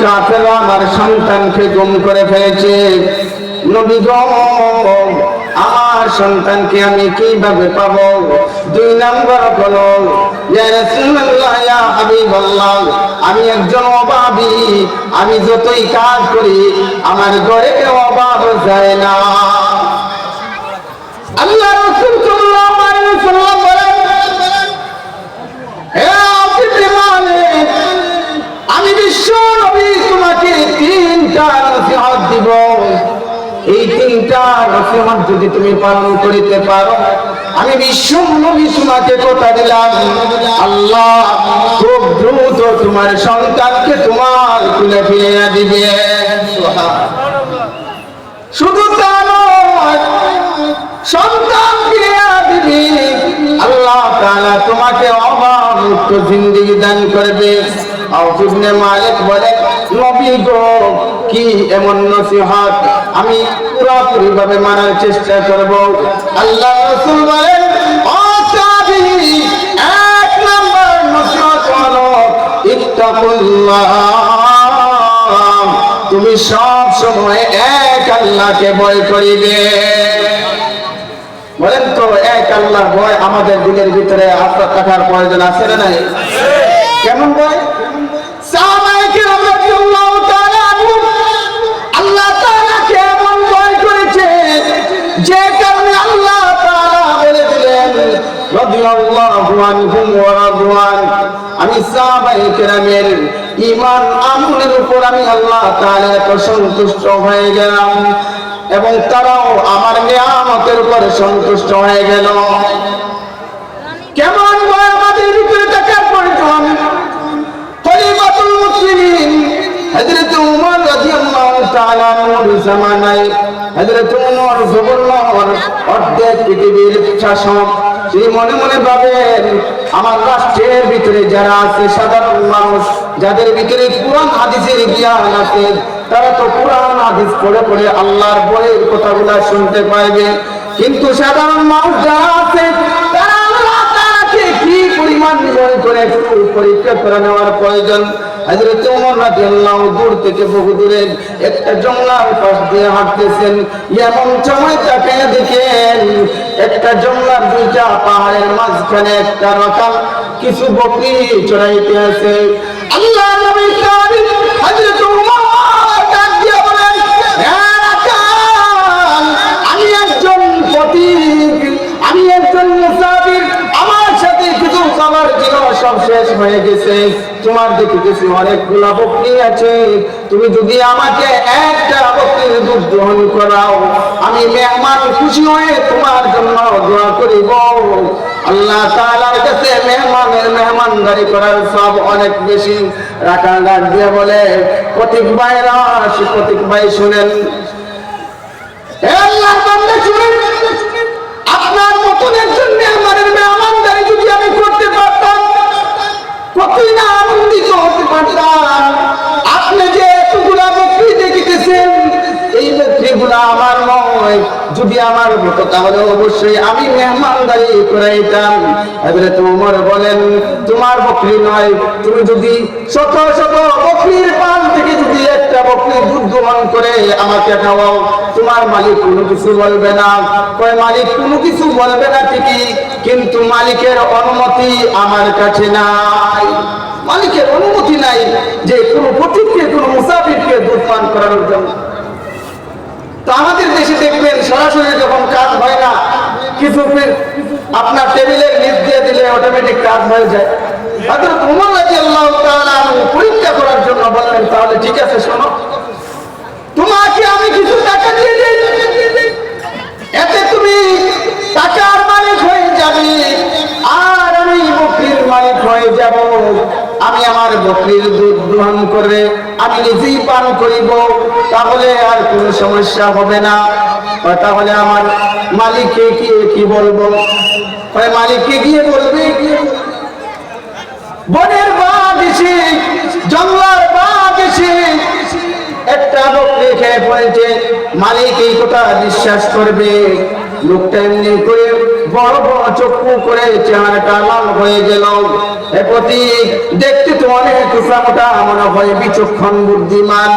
কাফেররা আমার সন্তানকে গুম করে ফেলেছে। নবী গো, আমার সন্তানকে আমি কিভাবে পাবো? 2 নম্বর হলো, ইয়া রাসূলুল্লাহ, ইয়া হাবিবাল্লাহ, আমি একজন অভাবী, আমি যতই কাজ করি আমার ঘরে অভাব যায় না। আল্লাহ রাসূল সাল্লাল্লাহু আলাইহি ওয়াসাল্লাম বলেন, হে আব্দুল মালিক, আমি বিশ্ব নবী তোমাকে 3টা নসিহত দিব। এই 3টা নসিহত যদি তুমি পালন করিতে পারো, আমি বিশ্ব নবী তোমাকে কথা দিলাম, আল্লাহ খুব দ্রুত তোমার সন্তানকে তোমার কুলে ফিরিয়ে দিবে। শুধু তা নয়, সন্তান ফিরিয়ে দিবে, আল্লাহ তাআলা তোমাকে অভাবমুক্ত জিন্দেগি দান করবে। আউফ ইবনে মালিক বলে, নবী গো, কি এমন নসিহত, আমি পুরোপুরি ভাবে মানার চেষ্টা করব। আল্লাহ রাসূল বলেন, ও সাহাবী, 1 নম্বর নসিহত হলো ইত্তাকুল্লাহ, তুমি সব সময় এক আল্লাহকে ভয় করিবে। বলেন তো, এক আল্লাহ ভয় আমাদের দিলের ভিতরে আত্মা থাকার প্রয়োজন আছে না নাই? কেমন ভয়? সাহাবায়ে কেরাম রাদিয়াল্লাহু তাআলা আনহুম আল্লাহ তাআলাকে এমন ভয় করেছে যে কারণে আল্লাহ তাআলা বলে দিলেন, রাদিয়াল্লাহু আনহুম ওয়া রাদওয়ান, আমি সাহাবায়ে কেরামের ঈমান আমলের উপর আমি আল্লাহ তাআলা এত সন্তুষ্ট হয়ে গেলাম এবং তারাও আমার নিয়ামতের উপর সন্তুষ্ট হয়ে গেল। কেমন ভয় আমাদের ভিতরে থাকার প্রয়োজন? খলিফাতুল মুসলিমিন হযরত ওমর রাদিয়াল্লাহু তাআলা আনহুর জামানায় হযরত ওমর গভর্নর, অর্ধেক পৃথিবীর শাসক। তিনি মনে মনে ভাবেন, আমার রাষ্ট্রের ভিতরে যারা আছে সাধারণ মানুষ, যাদের ভিতরে কোরআন হাদিসের জ্ঞান আছে, তারা তো কোরআন হাদিস পড়ে পড়ে আল্লাহর বইয়ের কথাগুলো শুনতে পাইবে, কিন্তু সাধারণ মানুষ যারা আছে তারা আল্লাহ তাআলাকে কি পরিমাণ নির্ভর করে পরীক্ষা করে নেওয়ার প্রয়োজন। হযরত ওমর রাদিয়াল্লাহু দূর থেকে বহু দূরে একটা জঙ্গলার পাশ দিয়ে হাঁটতেছেন, এমন সময় তাকিয়ে দেখেন একটা জঙ্গলার 2টা পাহাড়ের মাঝখানে একটা রাখাল কিছু বকরি চড়াইতে আছে। আল্লাহ নবী কারীম হযরত ওমর ডাক দিয়ে বলেন, হে রাখাল, আমি একজন পথিক, আমি একজন মুসাফির, আমার সাথে কিছু খাবার ছিল, সব শেষ হয়ে গেছে, তোমার দেখতেছি অনেকগুলা বকরি আছে, তুমি যদি আমাকে একটা বকরির দুধ গ্রহণ করাও, আমি মেহমান খুশি হয়ে তোমার জন্য দোয়া করিব। আল্লাহ তাআলার কাছে মেহমানের মেহমানদারি করার সব অনেক বেশি। রাখাল ডাক দিয়ে বলে, পথিক ভাইরা, পথিক ভাই শুনেন, হে আল্লাহর বান্দা শুনেন, আপনার মতন একজন মেহমানের মেহমানদারি যদি আমি করতে পারতাম, কতই না আনন্দিত হতে পারতাম। আপনি যে এতগুলা বকরি দেখিতেছেন, এই বকরিগুলা আমার নয়, যদি আমার হতো তাহলে অবশ্যই আমি মেহমানদারি করাইতাম। হযরত ওমর বলেন, তোমার বকরি নয়, তুমি যদি শত শত বকরির পাল থেকে যদি একটা বকরির দুধ গ্রহণ করে আমাকে খাওয়াও, তোমার মালিক কোনো কিছু বলবে না। কয়, মালিক কোনো কিছু বলবে না ঠিকই, কিন্তু মালিকের অনুমতি আমার কাছে নাই। মালিকের অনুমতি নাই যে কোনো পথিককে, কোনো মুসাফিরকে দুধ পান করানোর জন্য। তো আমাদের দেশে দেখবেন সরাসরি যখন কাজ হয় না, কিছু আপনার টেবিলের নিচ দিয়ে দিলে অটোমেটিক কাজ হয়ে যায়। হযরত ওমর রাদিয়াল্লাহু তাআলা পরীক্ষা করার জন্য বললেন, তাহলে ঠিক আছে, শোনো, তোমাকে আমি কিছু টাকা দিয়ে দিই, এতে তুমি টাকার মালিক হয়ে যাবে আর আমি বকরির মালিক হয়ে যাব। আমি আমার বকরির দুধ গ্রহণ করে আমি নিজেই পান করিব, তাহলে আর কোনো সমস্যা হবে না। তাহলে আমার মালিককে কি বলবো? মালিককে গিয়ে বলবে, বনের বাঘ এসে, জঙ্গলার বাঘ এসে একটা বকরি খেয়ে পড়েছে, মালিক এই কথা বিশ্বাস করবে? লোকটা এমনি করে বড় বড় চক্ষু করে চেহারাটা লাল হয়ে গেল। এ প্রতীক দেখতে তো অনেক মোটা, মনে হয় বিচক্ষণ বুদ্ধিমান,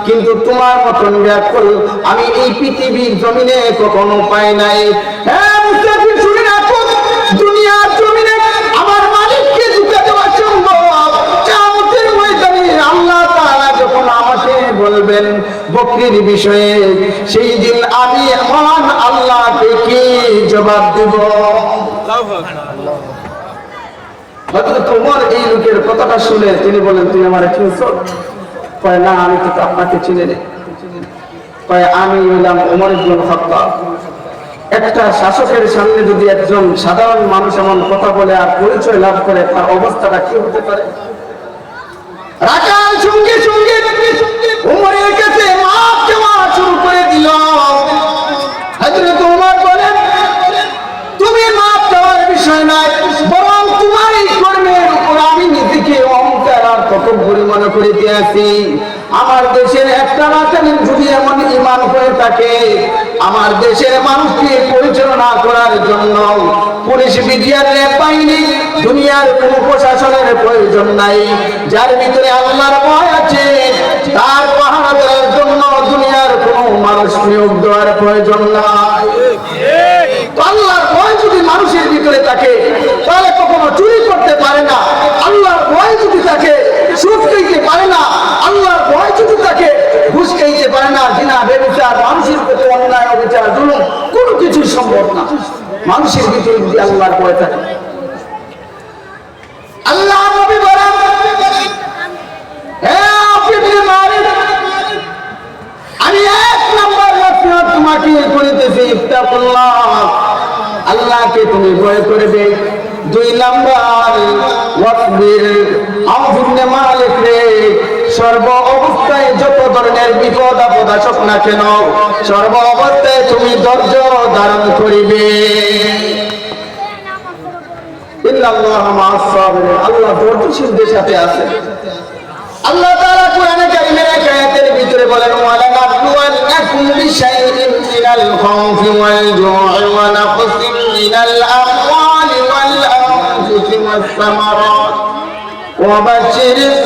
কিন্তু তোমার মতন ব্যাকুল আমি এই পৃথিবীর জমিনে কখনো পাই নাই। হ্যাঁ মুস্তাফির, শুনে রাখো, দুনিয়ার জমিনে আমার মালিককে ধোঁকা দেওয়া সম্ভব। কিয়ামতের ময়দানে আল্লাহ তাআলা যখন আমাকে বলবেন বকরির বিষয়ে, সেই দিন আমি মহান আল্লাহকে কি জবাব দেব? হযরত ওমর এই লোকের কথাটা শুনে তিনি বলেন, তুই আমারে চিনছো? কয়, না, আমি তো আপনাকে চিনি না। কয়, আমি হইলাম ওমর ইবনে খাত্তাব। একটা শাসকের সামনে যদি একজন সাধারণ মানুষ এমন কথা বলে আর পরিচয় লাভ করে, তার অবস্থাটা কি হতে পারে? রাখাল সঙ্গে সঙ্গে ওমরের কাছে মাপ চাওয়া শুরু করে দিল। হযরত ওমর বলেন, তুমি মাপ চাওয়ার বিষয় নয়, বরং তোমার এই কর্মের উপর আমি নিজেকে অহংকার আর তকব্বুরি মনে করিতে আছি। আমার দেশের একটা রাজনীতি যদি এমন ঈমান হয়ে থাকে, আমার দেশের মানুষকে পরিচালনা করার জন্য পুলিশ বিডিআর বাহিনী দুনিয়ার কোন প্রশাসনের প্রয়োজন নাই। যার ভিতরে আল্লাহর ভয় আছে, তার পাহারা দেওয়ার জন্য দুনিয়ার কোন মানুষ নিয়োগ দেওয়ার প্রয়োজন নাই। আল্লাহর ভয় যদি মানুষের ভিতরে থাকে, তাহলে কখনো চুরি করতে পারে না। আল্লাহর ভয় যদি থাকে, সুদ খাইতে পারে না। আল্লাহর ভয় যদি থাকে, ঘুষ খাইতে পারে না। জিনা, ব্যভিচার, মানুষের প্রতি অন্যায়, অবিচার, জুলুম কোনো কিছুই সম্ভব না মানুষের ভিতরে যদি আল্লাহর ভয় থাকে। আল্লাহ নবী বলেন, হে ইবনে মালিক, আমি এক নাম্বার নসিহত তোমাকে করিতেছি, ইত্তাকুল্লাহ, আল্লাহকে তুমি ভয় করবে। দুই নাম্বার, ওয়াসবির, ইবনে মালিক রে, সর্ব অবস্থায় যত ধরনের বিপদ আপদ আসুক না কেন, সর্ব অবস্থায় তুমি ধৈর্য ধারণ করিবে। ইন্নাল্লাহা মা'আস সাবিরিন, আল্লাহ ধৈর্যশীলদের সাথে আছে। আল্লাহ তাআলা কোরআনে কারীমের এক আয়াতের ভিতরে বলেন, ওয়ালা নাবলুওয়ান্নাকুম বিশাইইন মিনাল খাউফি ওয়াল জু'i ওয়া নাকসিম মিনাল আমওয়ালি ওয়াল আনফুসি ওয়াস সামারাত ওয়া বাশশিরিস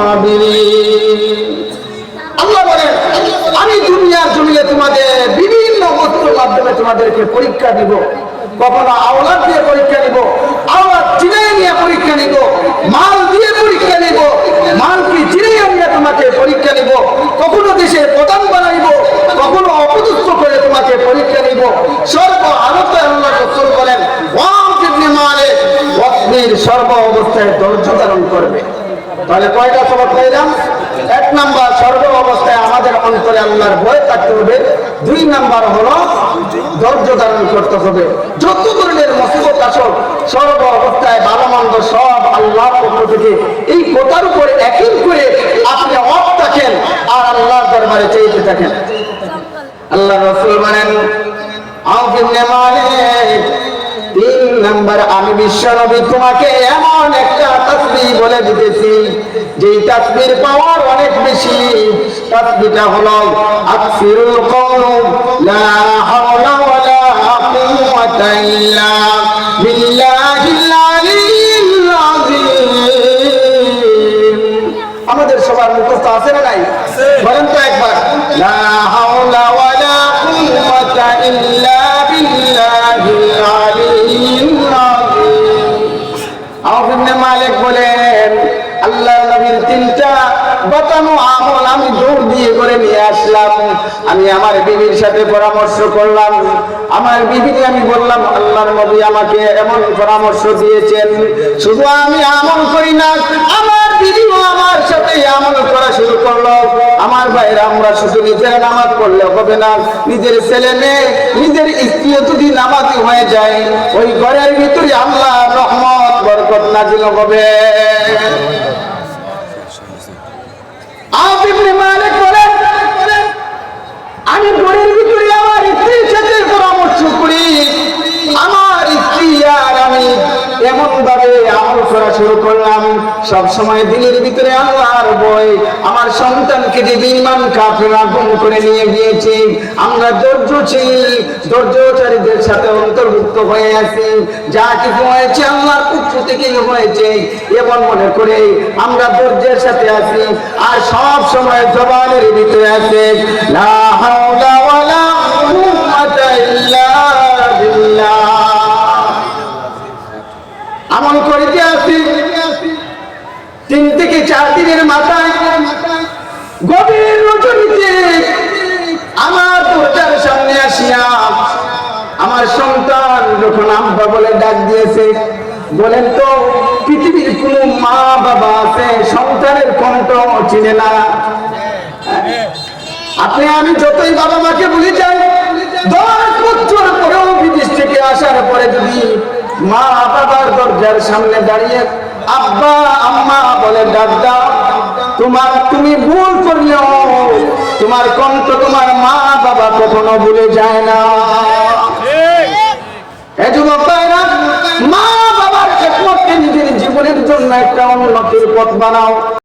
সাবিরিন। আল্লাহ বলেন, আমি দুনিয়ার জমিনে তোমাদের বিভিন্ন বস্তুর মাধ্যমে তোমাদেরকে পরীক্ষা দিব। কখনো আওলাদ দিয়ে পরীক্ষা নিব, আওলাদ চিনাই নিয়ে পরীক্ষা নিব, মাল দিয়ে পরীক্ষা নিব, মালকে চিনাই নিয়ে তোমাকে পরীক্ষা নিব, কখনো দেশের প্রধান বানাইব, কখনো অপদস্থ করে তোমাকে পরীক্ষা নিব। সর্ব আলোতে আল্লাহ রাসূল বলেন, ওয়াসবির মালে ওয়াসবির, সর্ব অবস্থায় ধৈর্য ধারণ করবে। তাহলে কয়টা সবক পেলাম? এক নাম্বার, সর্ব অবস্থায় আমাদের অন্তরে আল্লাহর ভয় থাকতে হবে। দুই নাম্বার হলো ধৈর্য ধারণ করতে হবে। যত ধরনের মুসিবত আসুক, সর্ব অবস্থায় ভালো মন্দ সব আল্লাহর পক্ষ থেকে, এই কথার উপরে একই করে আপনি অফ থাকেন আর আল্লাহর দরবারে চাইতে থাকেন। আল্লাহ রাসূল বলেন, ইবনে মালিক, তিন নাম্বার, আমি বিশ্বনবী তোমাকে এমন একটা তাসবিহ বলে দিতেছি, যে তাসবিহর পাওয়ার অনেক বেশি। তাসবিহটা হলো আকসিরুল কওলু লা হাওলা ওয়ালা কুওয়াতা ইল্লা বিল্লাহিল আলিয়্যিল আযীম। আমাদের সবার মুখস্থ আছে না নাই? বলেন তো একবার, লা হাওলা ওয়ালা কুওয়াতা ইল্লা বিল্লাহিল আলিয়্যিল আযীম। ইবনে মালিক বলেন, আল্লাহর নবীর তিনটা বাতানো আমল আমি দৌড় দিয়ে করে নিয়ে আসলাম। আমি আমার বিবির সাথে পরামর্শ করলাম। আমার বিবিকে আমি বললাম, আল্লাহর নবী আমাকে এমন পরামর্শ দিয়েছেন, শুধু আমি আমল করি না, আমার বিবিও আমার সাথে আমল করা শুরু করলো। আমার ভাইরা, আমরা শুধু নিজের নামাজ পড়লে হবে না, নিজের ছেলে মেয়ে, নিজের স্ত্রীও যদি নামাজি হয়ে যায়, ওই ঘরের ভিতরে আল্লাহ রহমত বরকত নাজিল হবে। ইবনে মালিক বলেন, আমি ঘরের ভিতরে আমার স্ত্রীর সাথে পরামর্শ করি, আমার স্ত্রী আর আমি এমন ভাবে আমল করা শুরু করলাম, সব সময় দিলের ভিতরে আল্লাহর ভয়। আমার সন্তানকে যে ঈমান কাফেররা গুম করে নিয়ে গিয়েছে, আমরা ধৈর্যচারীদের সাথে অন্তর্ভুক্ত হয়ে আছি। যা কিছু হয়েছে আল্লাহর পক্ষ থেকেই হয়েছে এমন মনে করে আমরা ধৈর্যের সাথে আছি। আর সব সময় জবানের ভিতরে আছে লা হাওলা ওয়ালা কুওয়াতা ইল্লা বিল্লাহ। আমল করিতে আছি 3 থেকে 4 দিনের মাথায় গভীর রজনীতে আমার দরজার সামনে আসিয়া আমার সন্তান যখন আব্বা বলে ডাক দিয়েছে, বলেন তো পৃথিবীর কোন মা বাবা আছে সন্তানের কণ্ঠ চিনে না? আপনি আমি যতই বাবা মাকে ভুলে যাই, 10 বছর পরেও বিদেশ থেকে আসার পরে যদি মা বাবার দরজার সামনে দাঁড়িয়ে আব্বা আম্মা বলে ডাক দাও, তুমি ভুল করলেও তোমার কণ্ঠ তোমার মা বাবা কখনো ভুলে যায় না। এই যুবক ভাইরা, মা বাবার খেদমতকে নিজের জীবনের জন্য একটা উন্নতির পথ বানাও।